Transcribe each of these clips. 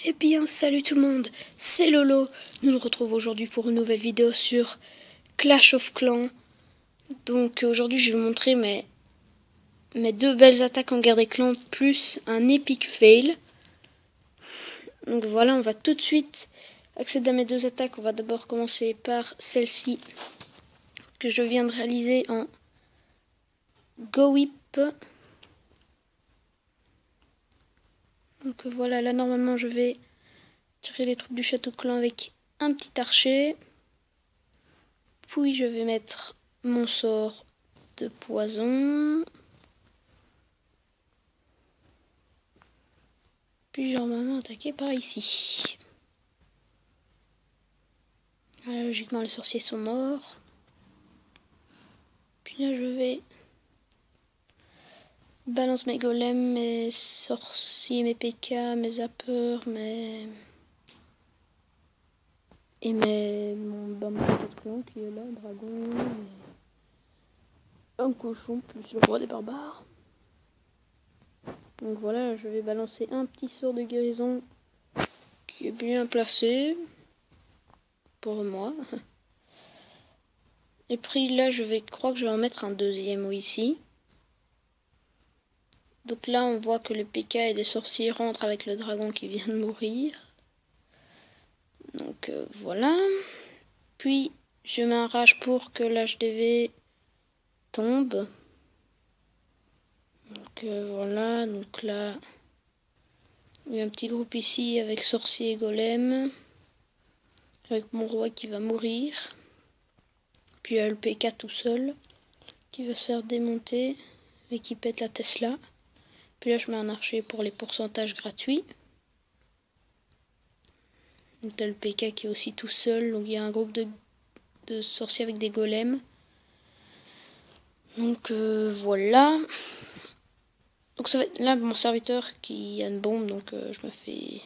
Eh bien, salut tout le monde, c'est Lolo. Nous nous retrouvons aujourd'hui pour une nouvelle vidéo sur Clash of Clans. Donc aujourd'hui, je vais vous montrer mes deux belles attaques en guerre des clans, plus un epic fail. Donc voilà, on va tout de suite accéder à mes deux attaques. On va d'abord commencer par celle-ci, que je viens de réaliser en Go Whip. Donc voilà, là normalement je vais tirer les troupes du château de clan avec un petit archer. Puis je vais mettre mon sort de poison. Puis je vais normalement attaquer par ici. Là, logiquement les sorciers sont morts. Puis là je vais balance mes golems, mes sorciers, mes PK, mes zappers, mon château de clan qui est là, dragon, un cochon plus le roi des barbares. Donc voilà, je vais balancer un petit sort de guérison qui est bien placé pour moi. Et puis là, je crois que je vais en mettre un deuxième ici. Donc là, on voit que le PK et les sorciers rentrent avec le dragon qui vient de mourir. Donc voilà. Puis je mets un rage pour que l'HDV tombe. Donc voilà, donc là, il y a un petit groupe ici avec sorcier et golem. Avec mon roi qui va mourir. Puis il y a le PK tout seul qui va se faire démonter et qui pète la Tesla. Puis là je mets un archer pour les pourcentages gratuits. Donc là le PK qui est aussi tout seul. Donc il y a un groupe de sorciers avec des golems. Donc voilà. Donc ça va être là mon serviteur qui a une bombe. Donc je me fais...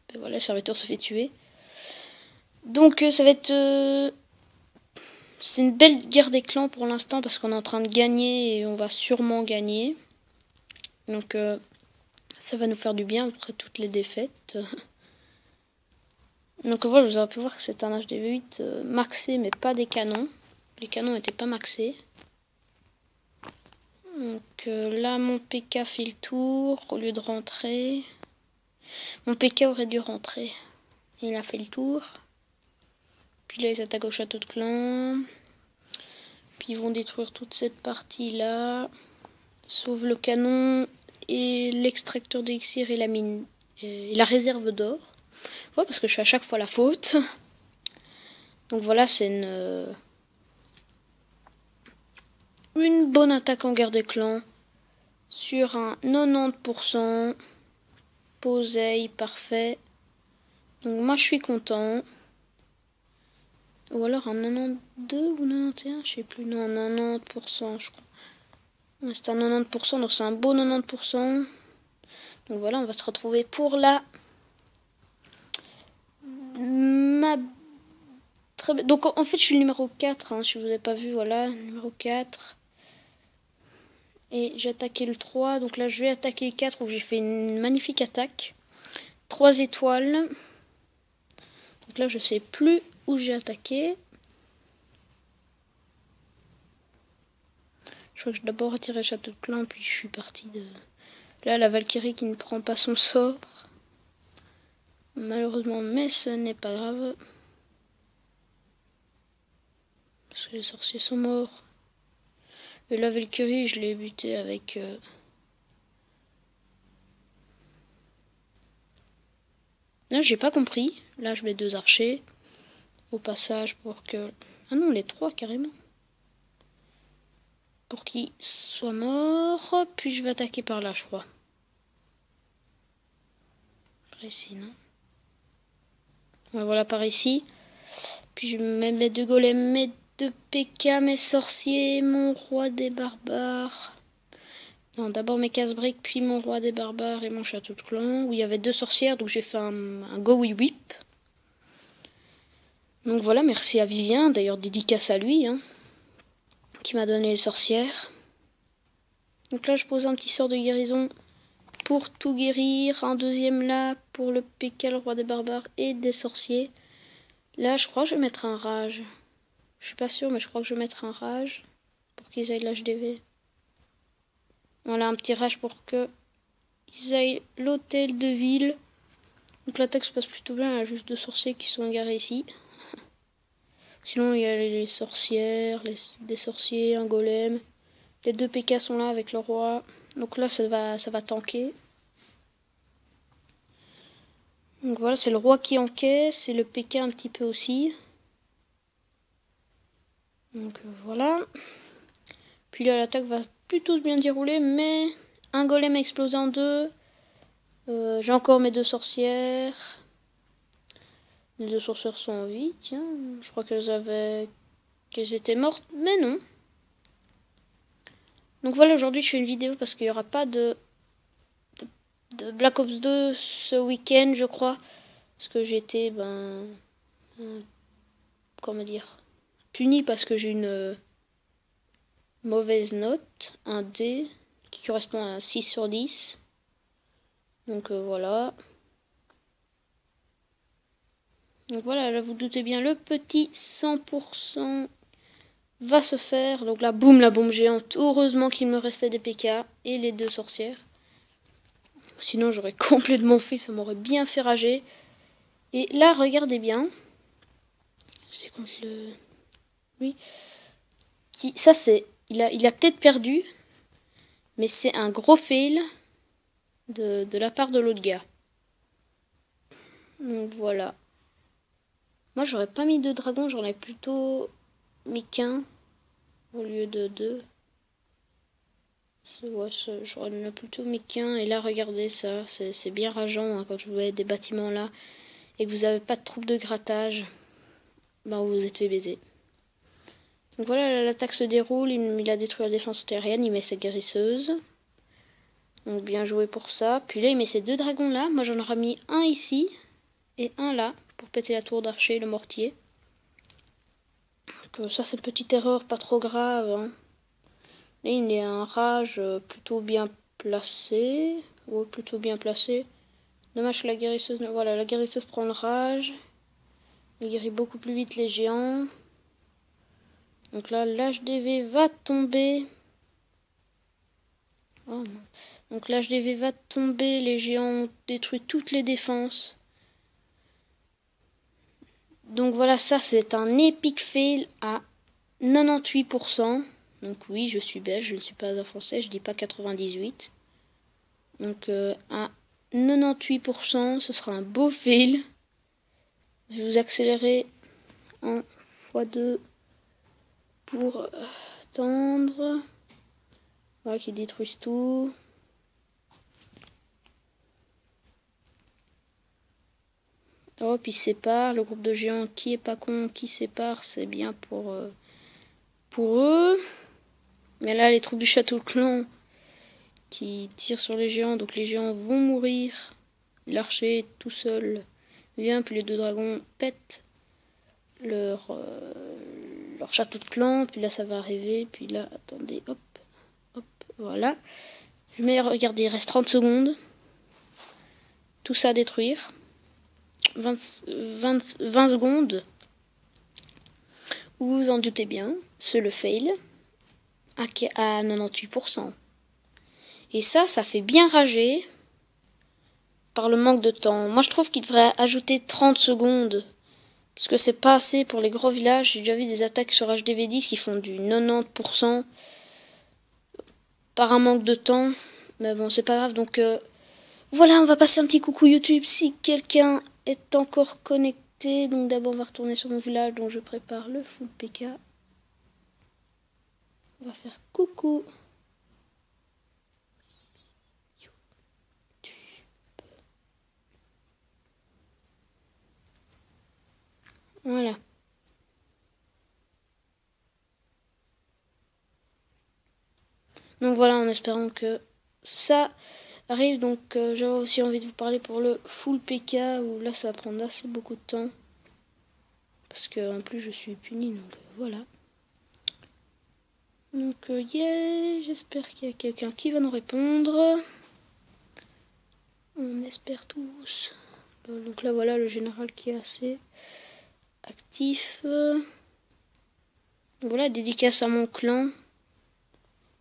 Ben voilà, le serviteur se fait tuer. Donc ça va être... C'est une belle guerre des clans pour l'instant parce qu'on est en train de gagner et on va sûrement gagner. Donc ça va nous faire du bien après toutes les défaites. Donc voilà, vous avez pu voir que c'est un HDV8 maxé mais pas des canons. Les canons n'étaient pas maxés. Donc là mon PK fait le tour au lieu de rentrer. Mon PK aurait dû rentrer. Il a fait le tour. Puis là ils attaquent au château de clan. Puis ils vont détruire toute cette partie là. Sauf le canon et l'extracteur d'élixir et la mine. Et la réserve d'or. Ouais, parce que je fais à chaque fois la faute. Donc voilà, c'est une bonne attaque en guerre des clans. Sur un 90%. Poseille, parfait. Donc moi je suis content. Ou alors un 92 ou 91, je sais plus. Non, 90% je crois. Ouais, c'est un 90%, donc c'est un beau 90%. Donc voilà, on va se retrouver pour la... Donc en fait je suis le numéro 4, hein, si vous n'avez pas vu, voilà, numéro 4. Et j'ai attaqué le 3, donc là je vais attaquer le 4 où j'ai fait une magnifique attaque. 3 étoiles. Donc là je sais plus où j'ai attaqué. Je crois que j'ai d'abord retiré le château de clan, puis je suis parti de... Là la Valkyrie qui ne prend pas son sort. Malheureusement, mais ce n'est pas grave. Parce que les sorciers sont morts. Et la Valkyrie, je l'ai buté avec... Là, j'ai pas compris. Là, je mets 2 archers. Au passage, pour que... Ah non, les 3, carrément. Pour qu'ils soient morts. Puis je vais attaquer par là, je crois. Par ici, non? Ouais, voilà, par ici. Puis je mets mes 2 golems, mes 2 PK, mes sorciers, mon roi des barbares. Non, d'abord mes casse-briques, puis mon roi des barbares et mon château de clan, où il y avait 2 sorcières, donc j'ai fait un Go Whip. Donc voilà, merci à Vivien, d'ailleurs dédicace à lui, hein, qui m'a donné les sorcières. Donc là je pose un petit sort de guérison pour tout guérir. Un deuxième là pour le PK, le roi des barbares et des sorciers. Là, je crois que je vais mettre un rage. Je suis pas sûre, mais je crois que je vais mettre un rage pour qu'ils aillent l'HDV. Voilà, un petit rage pour que ils aillent l'hôtel de ville. Donc l'attaque se passe plutôt bien, il y a juste 2 sorciers qui sont garés ici. Sinon il y a les sorcières, des sorciers, un golem. Les 2 PK sont là avec le roi. Donc là ça va tanker. Donc voilà, c'est le roi qui encaisse et le PK un petit peu aussi. Donc voilà. Puis là l'attaque va plutôt bien dérouler, mais un golem a explosé en 2. J'ai encore mes 2 sorcières. Les 2 sorcières sont en vie, tiens. Je crois qu'elles étaient mortes, mais non. Donc voilà, aujourd'hui je fais une vidéo parce qu'il n'y aura pas de Black Ops 2 ce week-end, je crois. Parce que j'ai été, comment dire, puni parce que j'ai une mauvaise note, un D, qui correspond à 6 sur 10. Donc voilà. Donc voilà, là vous doutez bien, le petit 100% va se faire. Donc là, boum, la bombe géante. Heureusement qu'il me restait des PK et les 2 sorcières. Sinon, j'aurais complètement fait, ça m'aurait bien fait rager. Et là, regardez bien. C'est contre le... Oui. Ça, c'est... Il a peut-être perdu. Mais c'est un gros fail de la part de l'autre gars. Donc voilà. Moi, j'aurais pas mis 2 dragons. J'en ai plutôt mis qu'un. Au lieu de 2. Ouais, j'aurais plutôt mis qu'un. Et là, regardez ça. C'est bien rageant hein, quand je vois des bâtiments là. Et que vous n'avez pas de troupes de grattage. Ben, vous vous êtes fait baiser. Donc voilà, l'attaque se déroule. Il a détruit la défense terrienne. Il met sa guérisseuse. Donc bien joué pour ça. Puis là, il met ces 2 dragons là. Moi, j'en aurais mis un ici. Et un là. Pour péter la tour d'archer, le mortier. Donc ça, c'est une petite erreur pas trop grave. Hein. Là, il est un rage plutôt bien placé. Ouais, plutôt bien placé. Dommage que la guérisseuse... Voilà, la guérisseuse prend le rage. Il guérit beaucoup plus vite les géants. Donc là, l'HDV va tomber. Oh, donc l'HDV va tomber. Les géants ont détruit toutes les défenses. Donc voilà, ça c'est un epic fail à 98%. Donc oui, je suis belge, je ne suis pas un français, je dis pas 98. Donc à 98%, ce sera un beau fail. Je vais vous accélérer en x2 pour attendre. Voilà, qui détruisent tout. Hop, ils se séparent. Le groupe de géants qui est pas con, qui sépare, c'est bien pour eux. Mais là, les troupes du château clan qui tirent sur les géants, donc les géants vont mourir. L'archer tout seul vient, puis les 2 dragons pètent leur château de clan. Puis là, ça va arriver. Puis là, attendez, hop, hop, voilà. Regardez, il reste 30 secondes. Tout ça à détruire. 20 secondes. Vous vous en doutez bien, c'est le fail à 98%. Et ça fait bien rager par le manque de temps. Moi, je trouve qu'il devrait ajouter 30 secondes. Parce que c'est pas assez pour les gros villages. J'ai déjà vu des attaques sur HDV10 qui font du 90% par un manque de temps. Mais bon, c'est pas grave. Donc voilà, on va passer un petit coucou YouTube si quelqu'un est encore connecté. Donc d'abord, on va retourner sur mon village. Donc je prépare le full PK. On va faire coucou. Voilà. Donc voilà, en espérant que ça arrive. Donc j'avais aussi envie de vous parler pour le full PK où là ça va prendre assez beaucoup de temps. Parce que en plus je suis puni, donc voilà. Donc yeah, j'espère qu'il y a quelqu'un qui va nous répondre. espère tous. Donc là, voilà le général qui est assez actif. Voilà, dédicace à mon clan.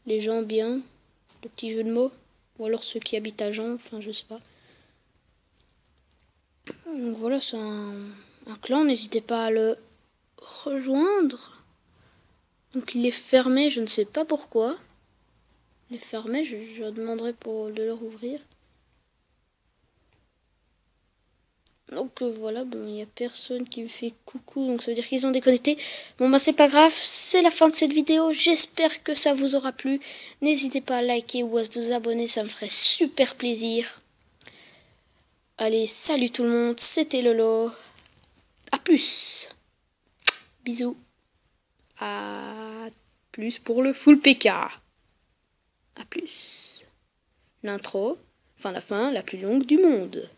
Les gens bien. Le petit jeu de mots. Ou alors ceux qui habitent à Jean, enfin je sais pas. Donc voilà, c'est un clan, n'hésitez pas à le rejoindre. Donc il est fermé, je ne sais pas pourquoi. Il est fermé, je demanderai pour de le rouvrir. Donc voilà, bon, il n'y a personne qui me fait coucou, donc ça veut dire qu'ils ont déconnecté. Bon bah c'est pas grave, c'est la fin de cette vidéo, j'espère que ça vous aura plu. N'hésitez pas à liker ou à vous abonner, ça me ferait super plaisir. Allez, salut tout le monde, c'était Lolo. À plus. Bisous. À plus pour le full PK. À plus. L'intro, enfin la fin la plus longue du monde.